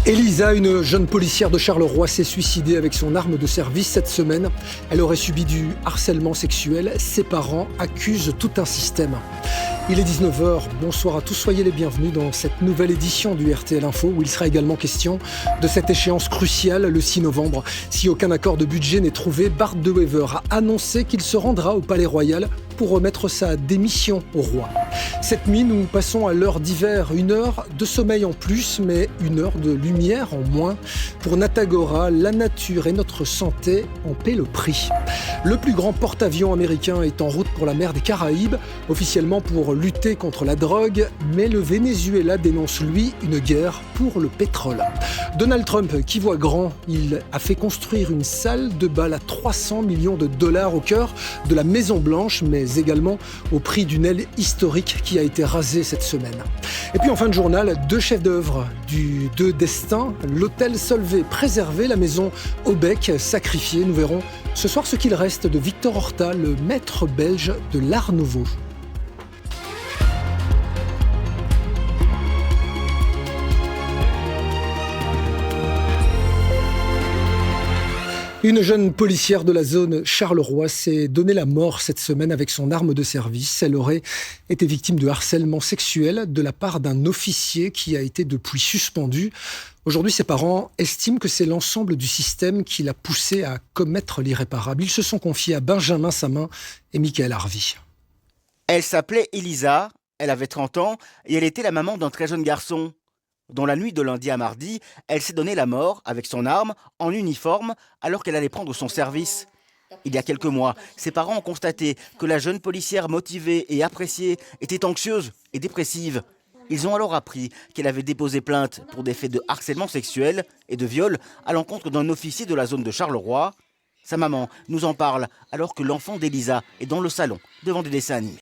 Elisa, une jeune policière de Charleroi, s'est suicidée avec son arme de service cette semaine. Elle aurait subi du harcèlement sexuel. Ses parents accusent tout un système. Il est 19h, bonsoir à tous, soyez les bienvenus dans cette nouvelle édition du RTL Info où il sera également question de cette échéance cruciale le 6 novembre. Si aucun accord de budget n'est trouvé, Bart De Wever a annoncé qu'il se rendra au Palais Royal pour remettre sa démission au roi. Cette nuit, nous passons à l'heure d'hiver, 1 heure de sommeil en plus, mais 1 heure de lumière en moins. Pour Natagora, la nature et notre santé en paient le prix. Le plus grand porte-avions américain est en route pour la mer des Caraïbes, officiellement pour lutter contre la drogue, mais le Venezuela dénonce, lui, une guerre pour le pétrole. Donald Trump, qui voit grand, il a fait construire une salle de bal à 300 millions de dollars au cœur de la Maison-Blanche, mais également au prix d'une aile historique qui a été rasée cette semaine. Et puis en fin de journal, 2 chefs d'œuvre du destin, l'hôtel Solvay préservé, la maison Aubec sacrifiée. Nous verrons ce soir ce qu'il reste de Victor Horta, le maître belge de l'Art Nouveau. Une jeune policière de la zone Charleroi s'est donné la mort cette semaine avec son arme de service. Elle aurait été victime de harcèlement sexuel de la part d'un officier qui a été depuis suspendu. Aujourd'hui, ses parents estiment que c'est l'ensemble du système qui l'a poussé à commettre l'irréparable. Ils se sont confiés à Benjamin Samin et Michael Harvey. Elle s'appelait Elisa, elle avait 30 ans et elle était la maman d'un très jeune garçon. Dans la nuit de lundi à mardi, elle s'est donné la mort avec son arme, en uniforme, alors qu'elle allait prendre son service. Il y a quelques mois, ses parents ont constaté que la jeune policière motivée et appréciée était anxieuse et dépressive. Ils ont alors appris qu'elle avait déposé plainte pour des faits de harcèlement sexuel et de viol à l'encontre d'un officier de la zone de Charleroi. Sa maman nous en parle alors que l'enfant d'Elisa est dans le salon devant des dessins animés.